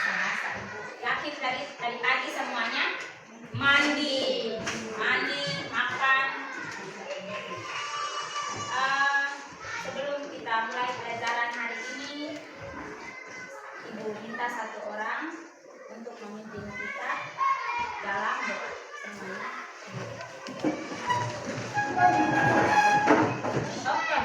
bahasa Ibu. Yakin dari pagi semuanya? Mandi, makan. Sebelum kita mulai pelajaran hari ini, Ibu minta satu orang untuk memimpin kita dalam doa semuanya. Oke.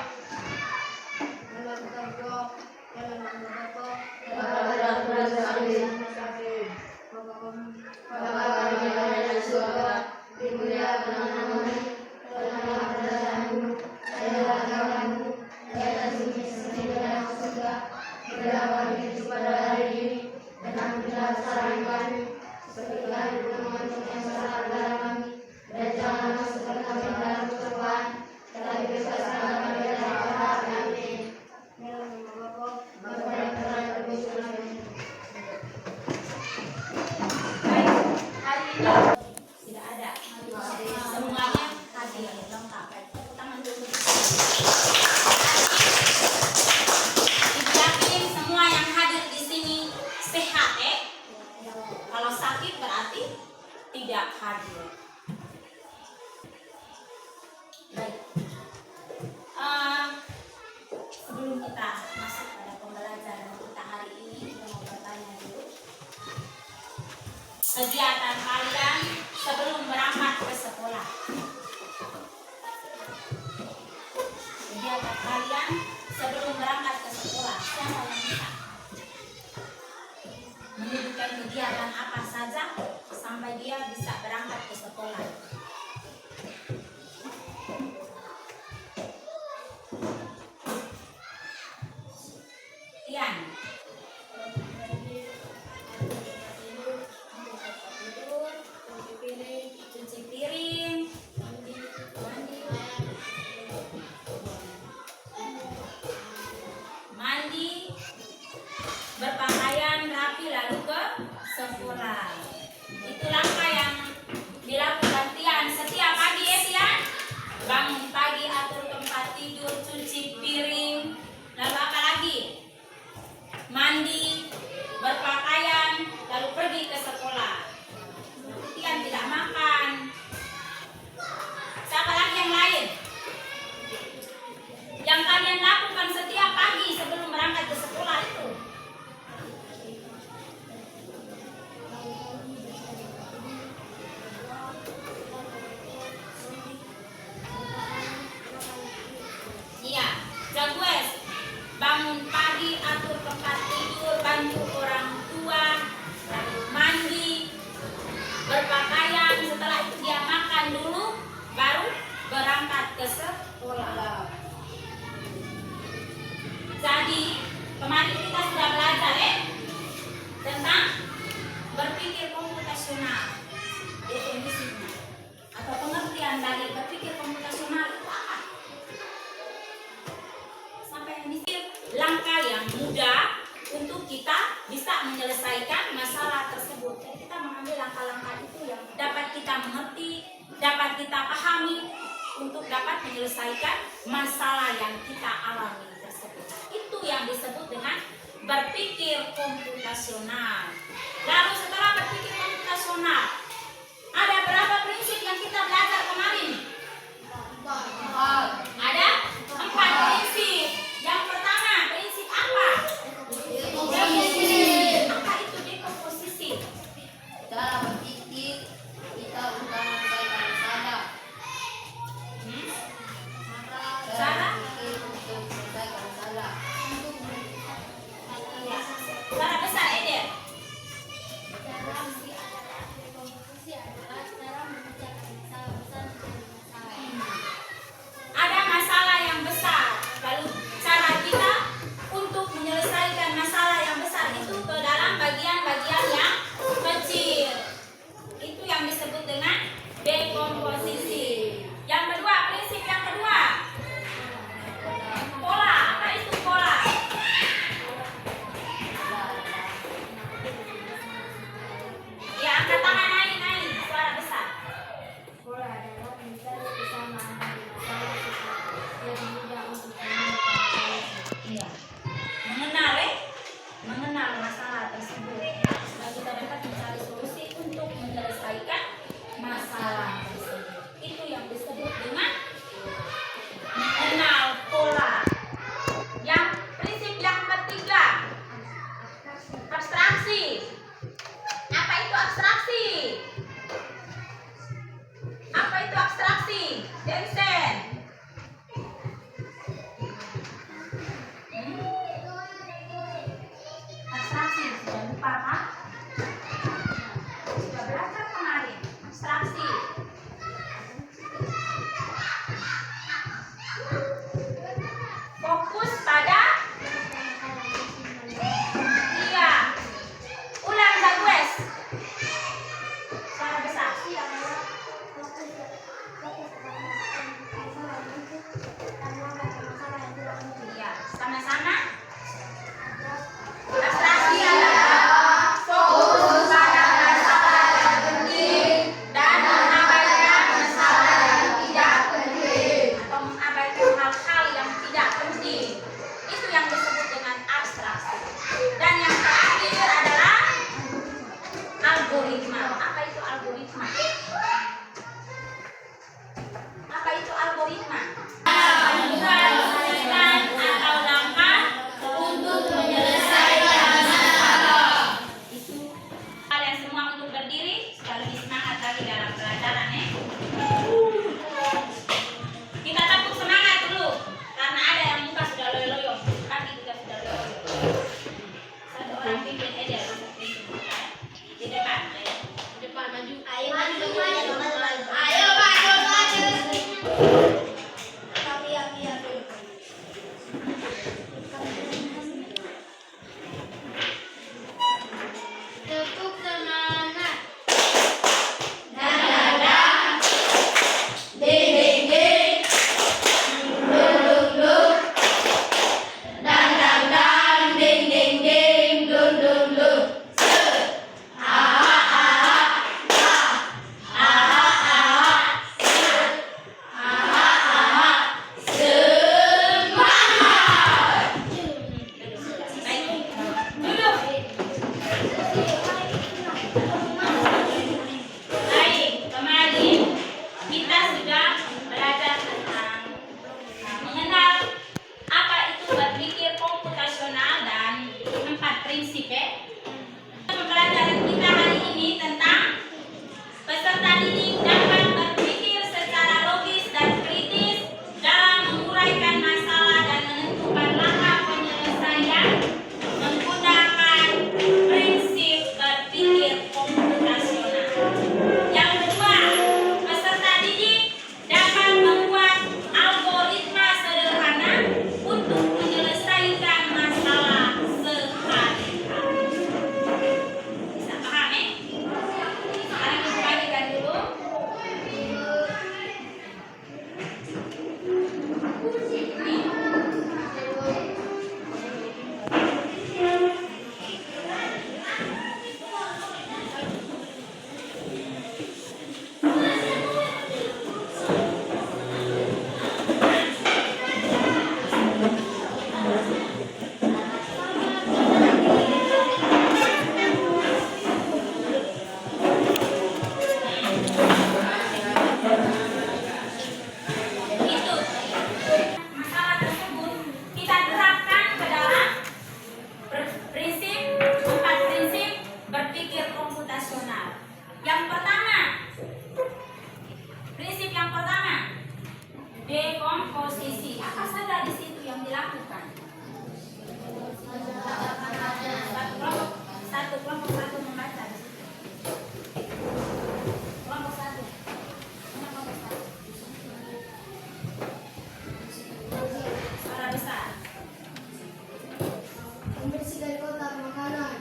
Tidak hadir. Baik. Sebelum kita masuk pada pembelajaran kita hari ini, kita mau bertanya dulu. Kegiatan kalian sebelum berangkat ke sekolah. Kegiatan kalian sebelum berangkat ke sekolah. Siapa yang bisa menyebutkan kegiatan apa saja sampai dia bisa berangkat ke sekolah? Tian. Cuci piring, mandi, berpakaian rapi lalu ke sekolah. Itu langkah yang dilakukan Tian setiap pagi ya Tian. Bangun pagi, atur tempat tidur, cuci piring, lalu apa lagi? Mandi, berpakaian, lalu pergi ke sekolah. Tian tidak makan. Siapa lagi yang lain? Yang kalian lakukan setiap pagi sebelum berangkat ke sekolah itu? Iya, Jagues. Bangun pagi, atur tempat tidur, bantu orang tua, lalu mandi, berpakaian. Setelah itu dia makan dulu, baru berangkat ke sekolah. Jadi kemarin kita sudah belajar tentang berpikir komputasional, definisinya atau pengertian dari berpikir komputasional itu apa? Sampai di sini langkah yang mudah untuk kita bisa menyelesaikan masalah tersebut. Jadi kita mengambil langkah-langkah itu yang dapat kita mengerti, dapat kita pahami untuk dapat menyelesaikan masalah yang kita alami tersebut. Itu yang disebut dengan berpikir komputasional. Lalu setelah berpikir komputasional, ada berapa prinsip yang kita belajar kemarin? Ada 4 prinsip. Yang pertama, prinsip apa? Dekomposisi. Apa itu dekomposisi? Cara berpikir kita utama baikkan saja. Cara berpikir untuk menyelesaikan masalah. Cara besar Eder. abstraksi. Apa itu abstraksi? Apa itu abstraksi? Vincent. Abstraksi sudah lupa kan? Sudah belajar kemarin. Abstraksi. Fokus pada iya. Ulang Zagues. Suara besar. Iya, sama-sama. Abstraksi adalah fokus pada masalah yang penting dan mengabaikan masalah yang tidak penting atau mengabaikan hal-hal yang tidak penting. Itu yang disebut dengan abstraksi. Dan yang terakhir adalah algoritma. Apa itu algoritma? Apa itu algoritma? Menyusun atau langkah untuk menyelesaikan masalah. Itu kalian semua untuk berdiri supaya lebih semangat lagi dalam pelajaran ya. Kita tepuk semangat dulu karena ada yang muka sudah loyo-loyo, kaki juga sudah loyo-loyo. Satu orang pimpin aja di depan. Di depan maju. Ayo maju. Ayo maju. Tepuk semangat. Baik. Duduk. Baik, kemarin kita sudah belajar tentang mengenal apa itu berpikir komputasional dan 4 prinsip ya. Pembelajaran kita hari ini tentang peserta didik dapat berpikir secara logis dan kritis dalam menguraikan masalah dan menentukan langkah penyelesaian menggunakan prinsip berpikir komputasional. Yang kedua, peserta didik dapat membuat algoritma sederhana untuk menyelesaikan masalah sehari-hari. Bisa paham ya? Sekarang kita bagikan dulu. Itu masalah tersebut kita terapkan ke dalam prinsip 4 prinsip berpikir komputasional. Yang pertama, prinsip yang pertama, dekomposisi. Apa saja di situ yang dilakukan? Satu kelompok satu membaca di situ. Kelompok satu. Mana kelompok satu? Suara besar. Membersihkan kotak makanan.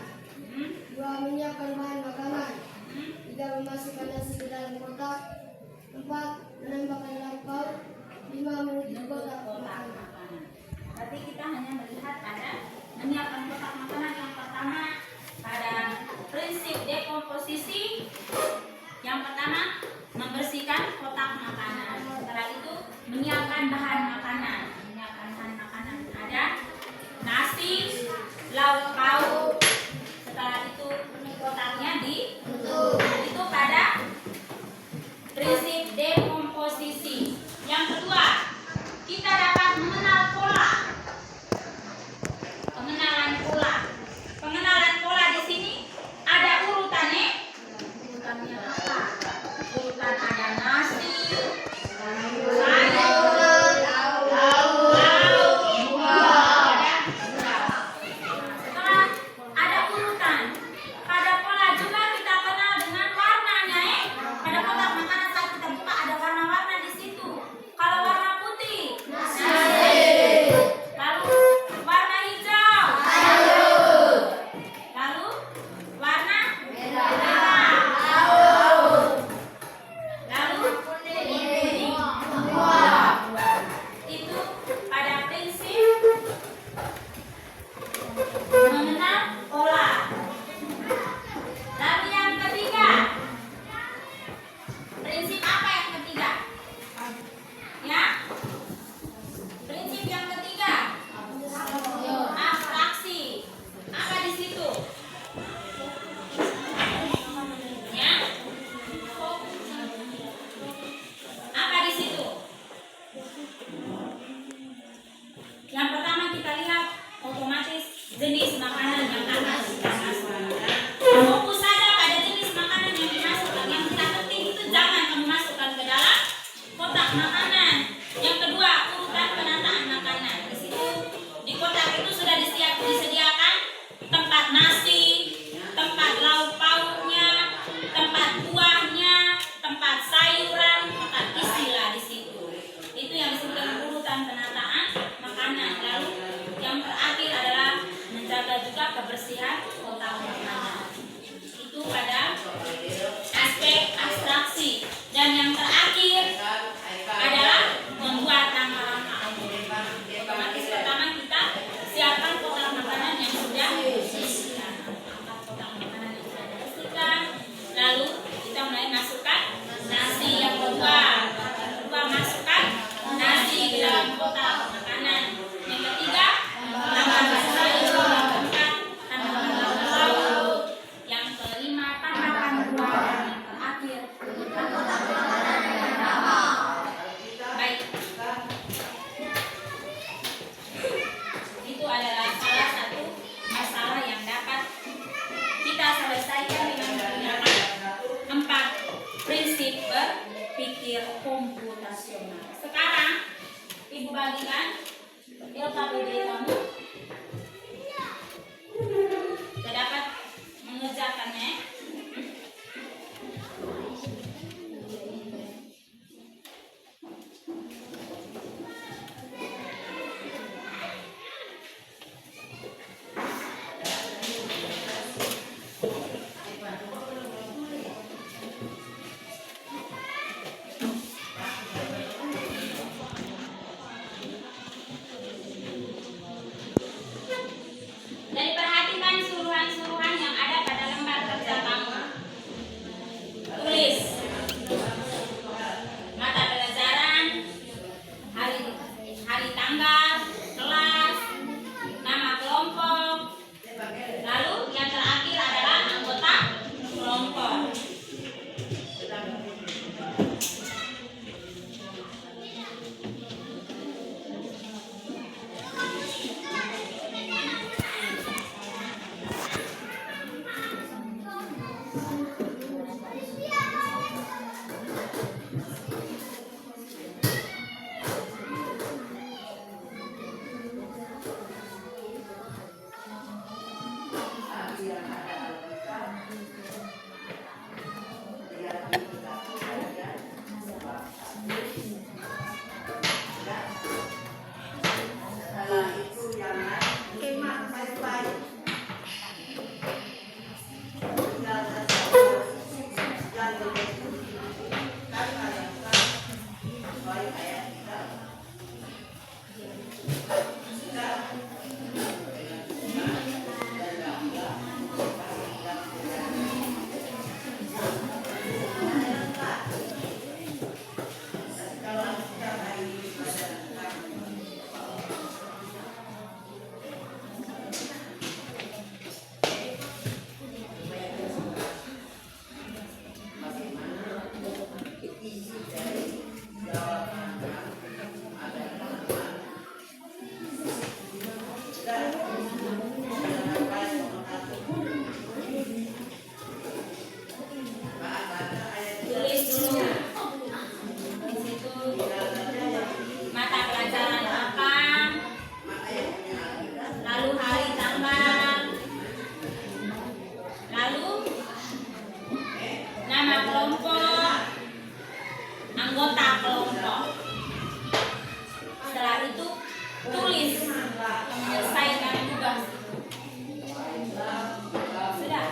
Hmm? 2. Menyiapkan bahan makanan. Hmm? 3. Memasukkan nasi ke dalam kotak. 4. Menambahkan lauk. 5. Menutup kotak makanan. Berarti kita hanya melihat pada menyiapkan kotak makanan. Yang pertama pada prinsip dekomposisi. Yang pertama membersihkan kotak makanan. Setelah itu menyiapkan bahan makanan. Menyiapkan bahan makanan ada nasi, lauk pauk. Setelah itu kotaknya ditutup. Itu pada prinsip dekomposisi. Yang kedua, kita dapat mengenal pola. Pengenalan pola. Pengenalan pola di sini bagikan LKPD kamu. Sudah dapat mengerjakannya. Jadi perhatikan suruhan-suruhan yang ada pada lembar kerja kamu. Tulis mata pelajaran, hari tanggal, kelas, nama kelompok, lalu yang terakhir adalah anggota kelompok. Tulis dulu di situ mata pelajaran apa, lalu hari tanggal, lalu nama kelompok, anggota kelompok. Setelah itu tulis menyelesaikan tugas. Sudah.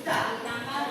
Tanggal.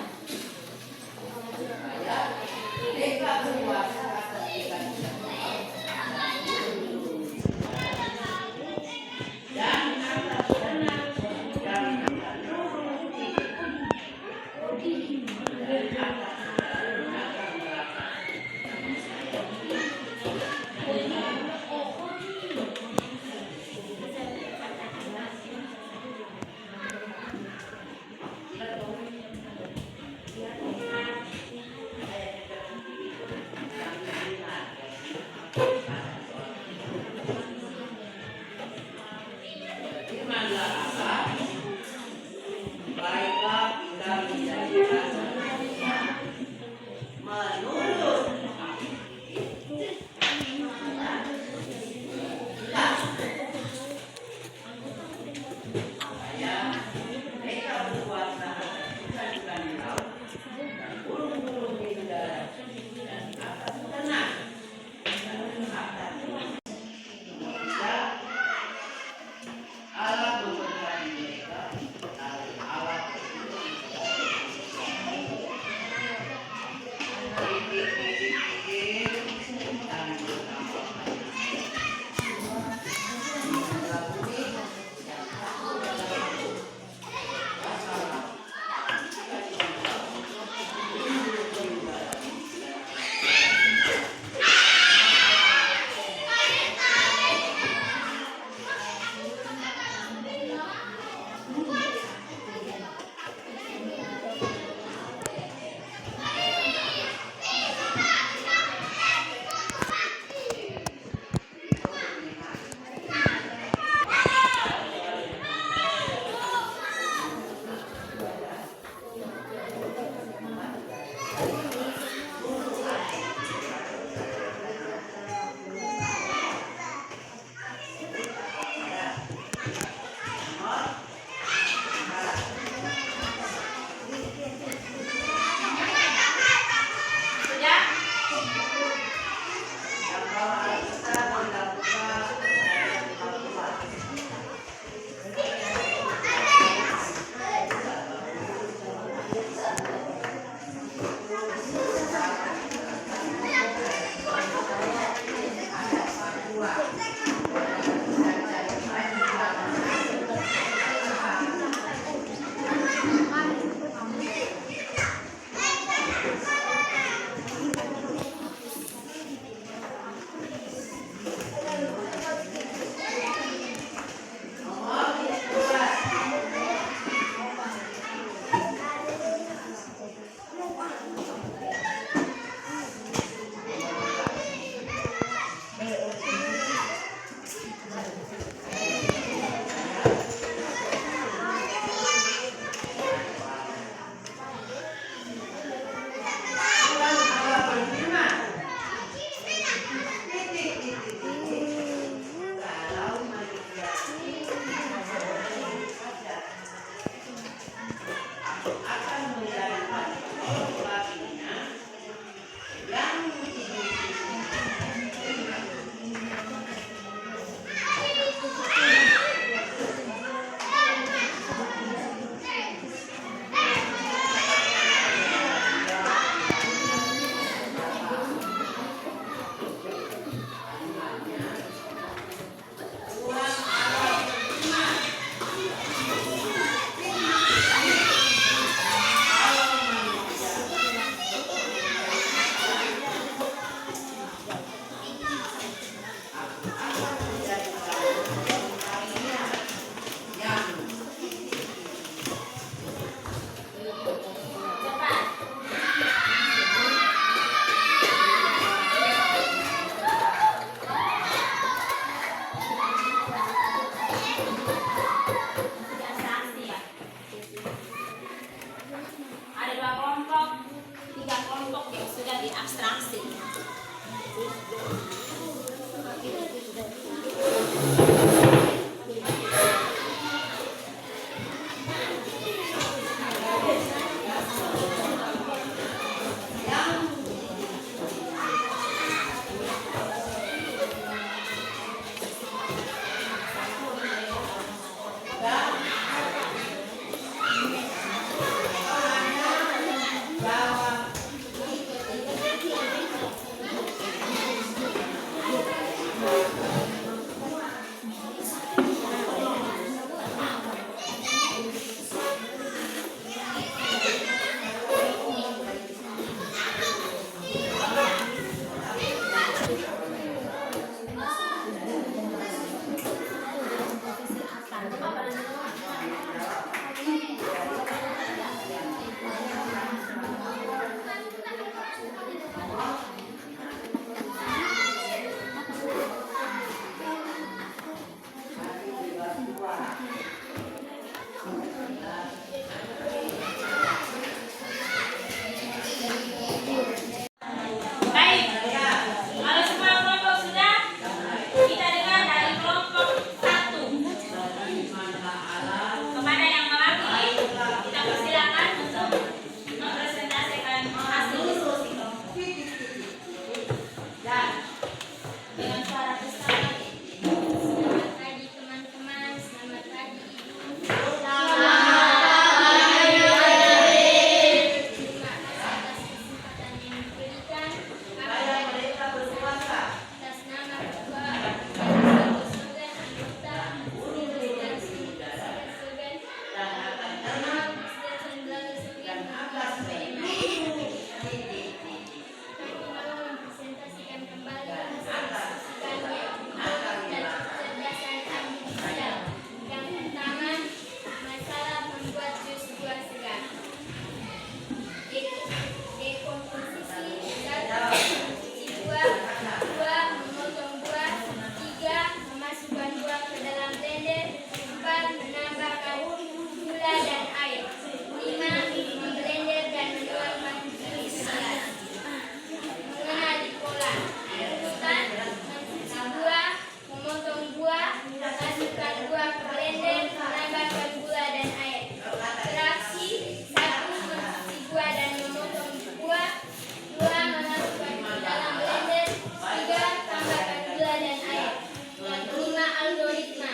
5 algoritma.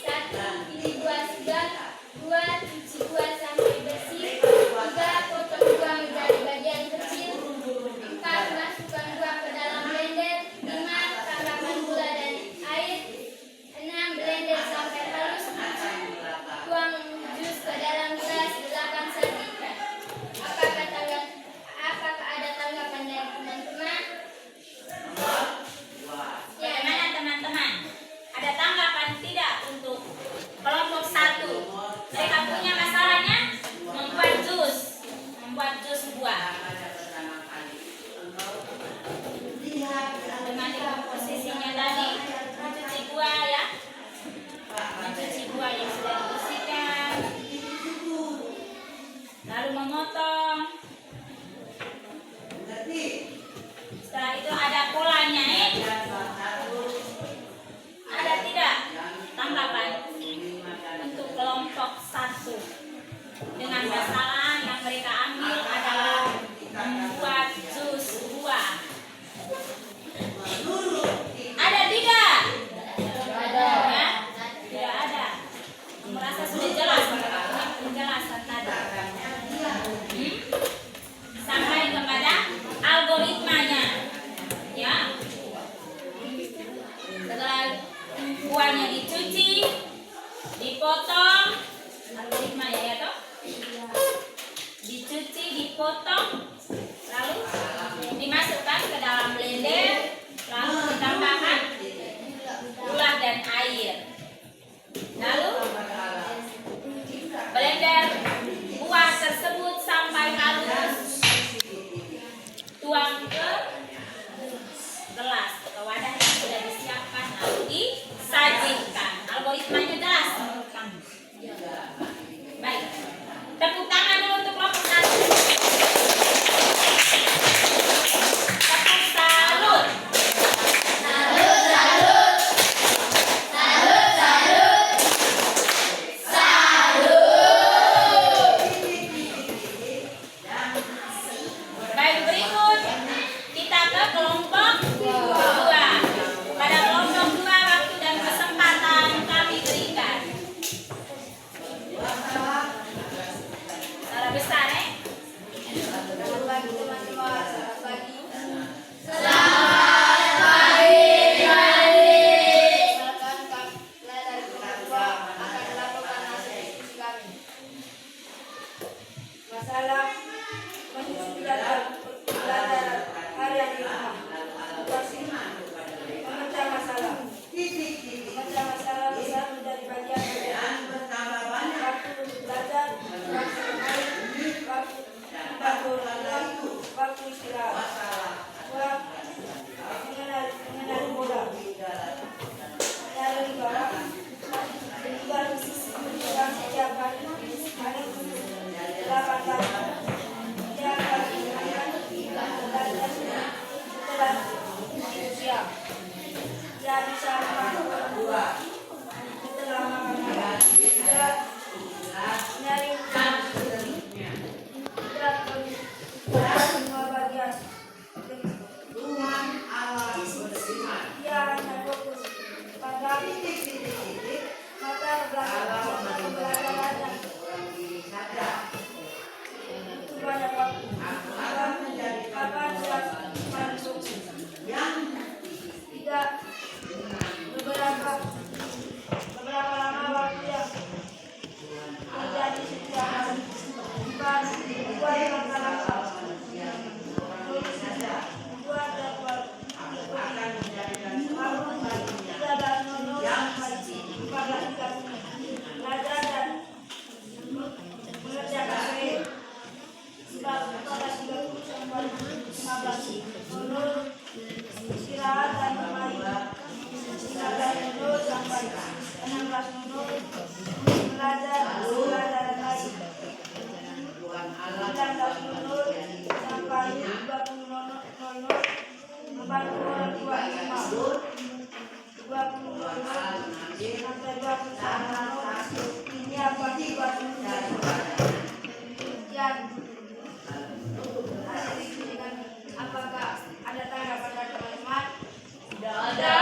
1. Pilih buah segar. 2. Cuci buah sampai bersih. 3. Potong buah menjadi bagian kecil. 4. Masukkan buah ke dalam blender. 5. Tambahkan gula dan air. 6. Blender sampai halus. 7. Tuang jus ke dalam gelas. 8. Sajikan. Apakah ada tanggapan dari teman-teman? Bagaimana teman-teman? Ada tanggapan tidak untuk kelompok 1? Mereka punya masalahnya membuat jus buah. Dengan posisinya tadi mencuci buah ya, mencuci buah yang sudah dibersihkan, lalu memotong. Setelah itu ada polanya Ada tidak tanggapan untuk kelompok 1 dengan masalah yang mereka ambil adalah membuat jus buah? Ada tidak? Ya? Tidak ada. Merasa sudah jelas penjelasan tadi. Sampai kepada algoritmanya. Ya. Setelah buahnya dicuci, dipotong, algoritma ya toh? Dicuci, dipotong, lalu dimasukkan ke dalam blender, lalu ditambahkan gula dan air. Lalu blender buah tersebut sampai halus. Tuang ke gelas, ke wadah yang sudah disiapkan, lalu disajikan. Algoritmanya jelas menurut kamu? Baik. Tepuk tangan dulu untuk kelompok 1. Tepuk salut. Baik, berikut kita ke kelompok 2. Pada kelompok 2 waktu dan kesempatan kami berikan. Salah besar Masalah mencuci belajar hari yang lama. Memecah masalah. Memecah masalah besar menjadi bagian waktu belajar, waktu bermain, waktu waktu istirahat. Mengenali bola. Mengenali bola. Juga setiap hari ada 8 kali. Setiap kali belajar setelah siang. Dia bisa melakukan setelah makan malam. Dia nyari semua bagian. Dia hanya fokus pada mata pelajarannya. Itu banyak waktu. Kapan dia masuk? Tidak beberapa lama waktu yang terjadi setiap hari. Bukan buat langkah-langkah. Buat dapat tidak ada nono sampai 14 belajar dan mengerjakan PR. Sebab pada 30 sampai 15 nono istirahat dan bermain. 15 sampai 16 belajar dan lain. 19 sampai 20 membantu orang tua di rumah. 20 sampai 21 ini apa buat ujian. Apakah ada tanggapan dari teman-teman? Tidak ada.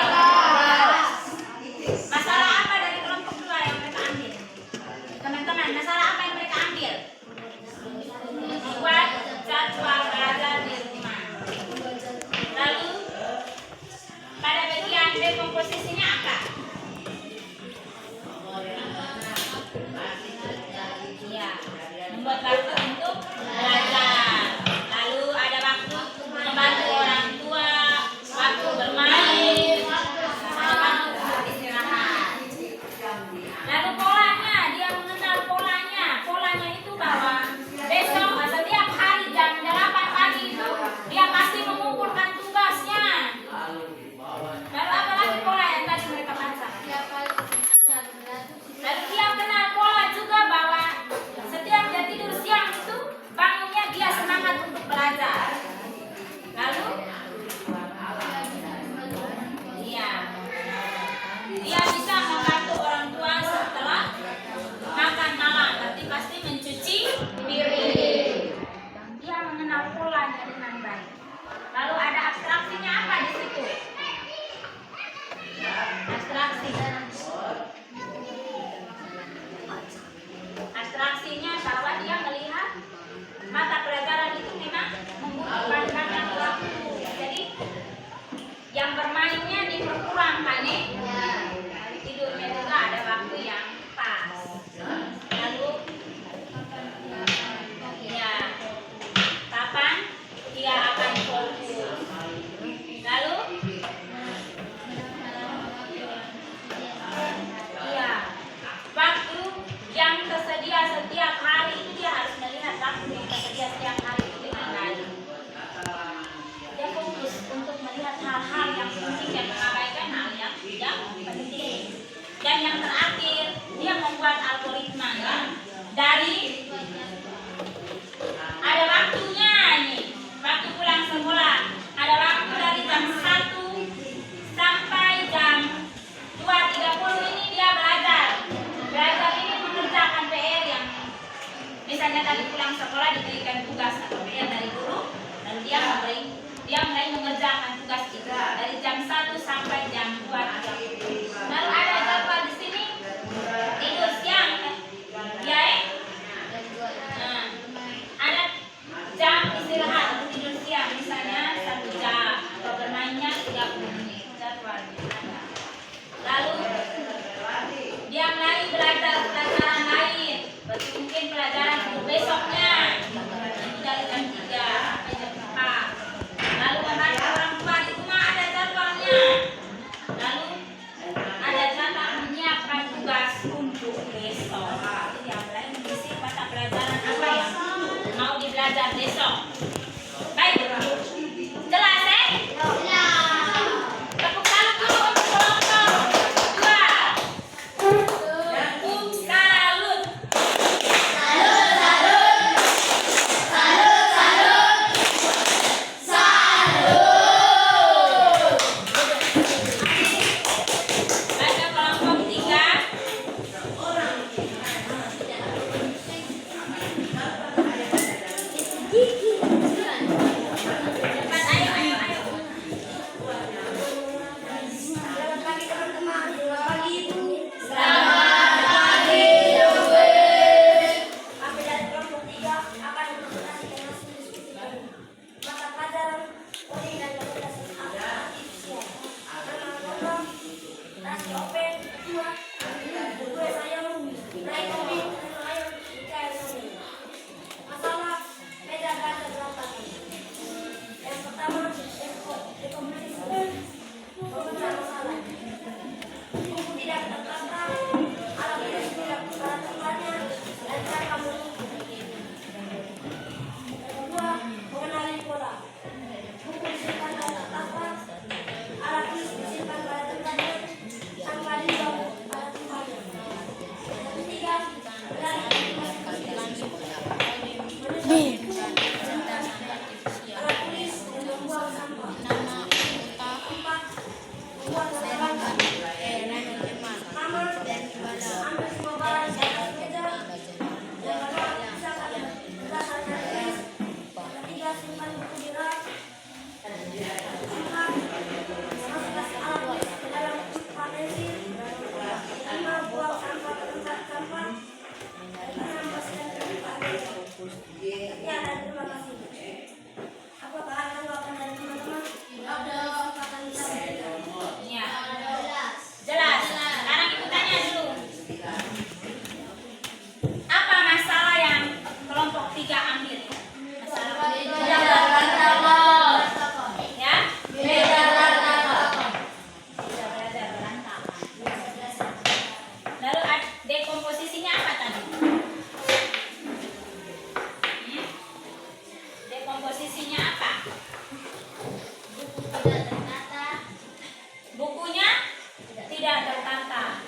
tidak tertata.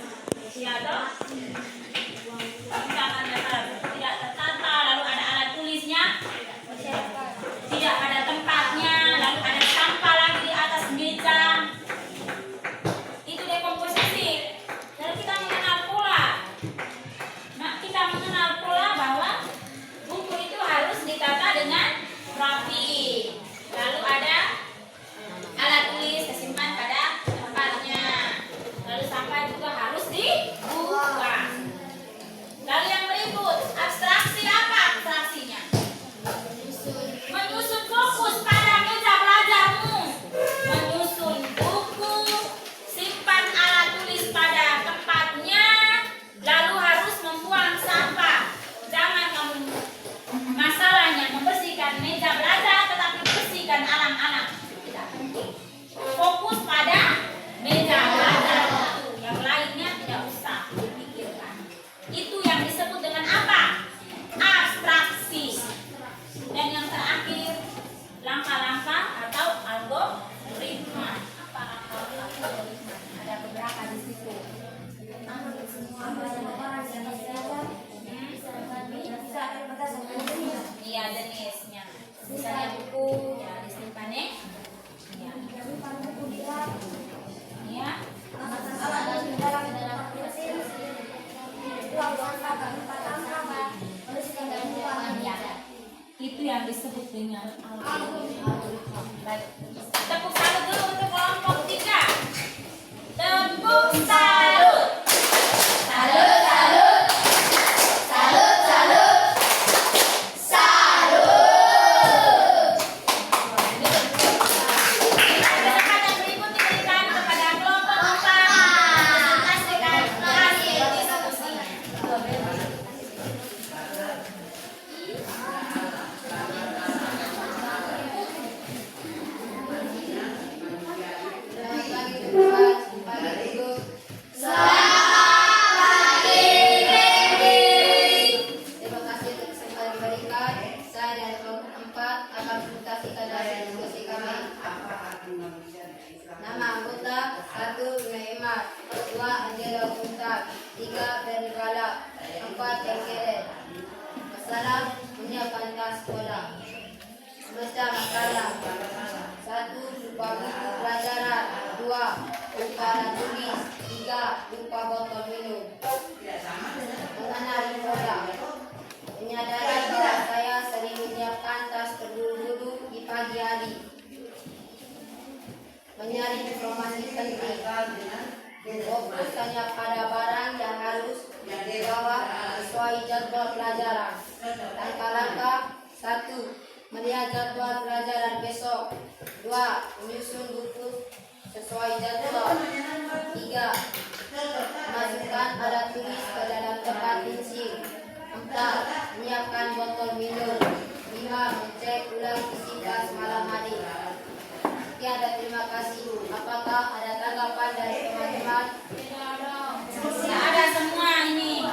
Iya toh? Misalkan tidak tertata, lalu ada alat tulisnya, tidak ada tempatnya, lalu ada sampah lagi di atas meja. Itu dekomposisi. Lalu kita mengenal pola. Nah, kita mengenal pola bahwa buku itu harus ditata dengan rapi. Lalu ada alat tulis tersimpan pada tempatnya. Lalu sampah juga harus dibuang. Lalu yang berikut, abstraksi apa abstraksinya? Menyusun fokus pada meja belajarmu. Menyusun buku, simpan alat tulis pada tempatnya, lalu harus membuang sampah. Jangan kamu masalahnya membersihkan meja belajar, tetapi bersihkan alam-alam. Tidak penting. Fokus pada meja belajar itu. Yang lainnya tidak usah dipikirkan. Itu yang disebut dengan apa? Abstraksi. Dan yang terakhir, langkah-langkah atau algoritma. Apa algoritma? Ada beberapa di situ. Iya, jenisnya. Misalnya buku, ya disimpan ya. Ya. Itu yang disebut dengan algoritma. Baik. Tepuk salut dulu untuk kelompok 3. Tepuk salut. Salut, salut. Salut, salut. Salut. Kesempatan berikut diberikan kepada kelompok 4. Presentasikan hasil diskusinya. Terima kasih atas kesempatan diberikan. Saya dari kelompok 4 akan presentasikan hasil diskusi kami. Nama anggota 1. Neymar, 2. Angela Kuntar, 3. Bernigala, 4. Engkeret. Masalah menyiapkan tas sekolah. Membaca makalah. 1. Lupa buku pelajaran. 2. Lupa alat tulis. 3. Lupa botol minum. Mengenali pola. Menyadari bahwa saya sering menyiapkan tas terburu-buru di pagi hari. Mencari informasi penting. Fokus hanya pada barang yang harus dibawa sesuai jadwal pelajaran. Langkah-langkah. 1. Melihat jadwal pelajaran besok. 2. Menyusun buku sesuai jadwal. 3. Masukkan alat tulis ke dalam tempat pensil. 4. Menyiapkan botol minum. 5. Mengecek ulang isi tas malam hari. Sekian dan terima kasih. Apakah ada tanggapan dari teman-teman? Tidak ada semua ini.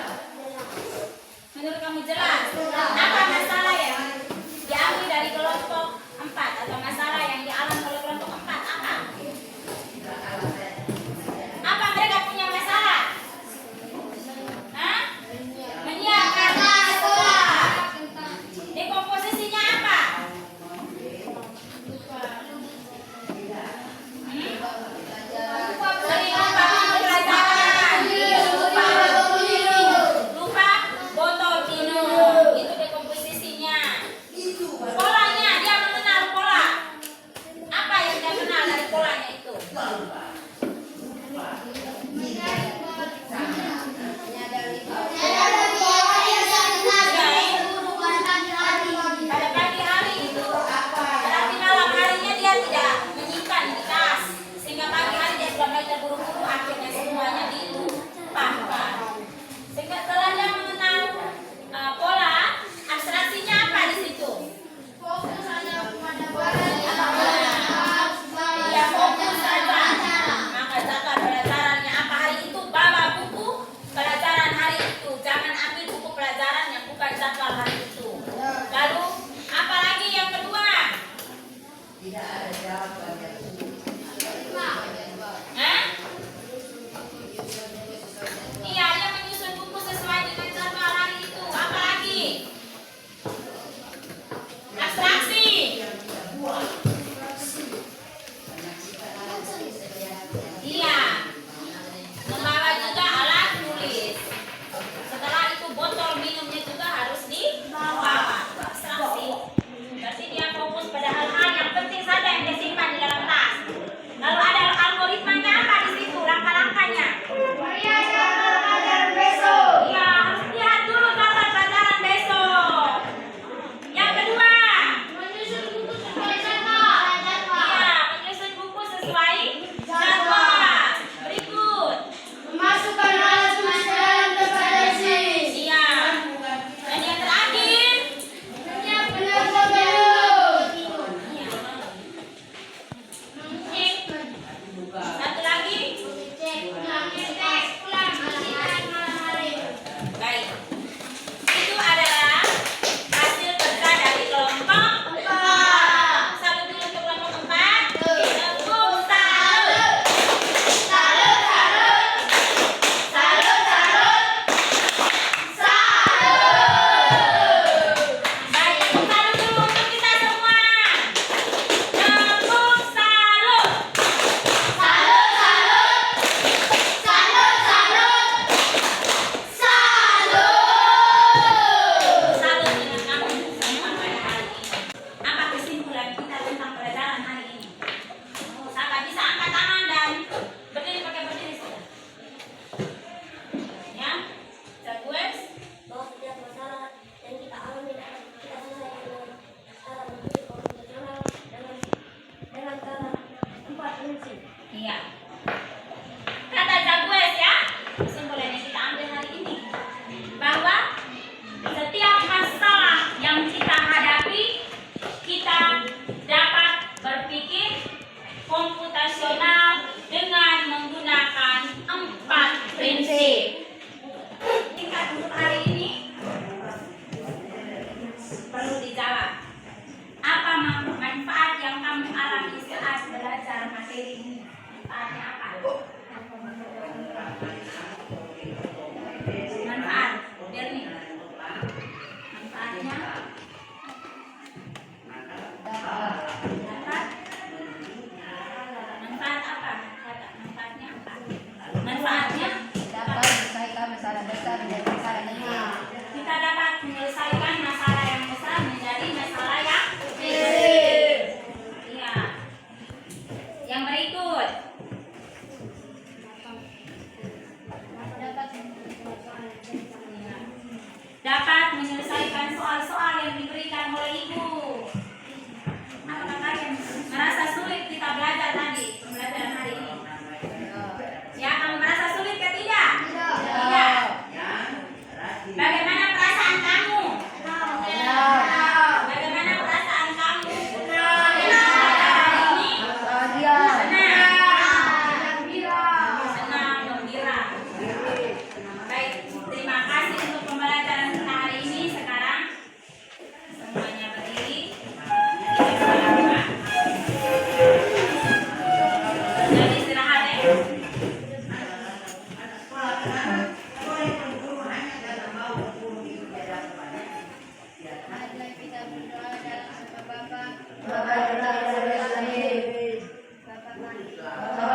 Menurut kamu jelas? Apa masalah yang diambil dari kelompok 4 atau masalah yang dialami oleh kelompok 4 apa? Apa mereka punya masalah? Hah? Menyiapkan sekolah. Dekomposisinya apa? Sering lupa Marilah kita berdoa dalam nama Bapa, Bapa yang berada di surga, Bapa kami. Bapa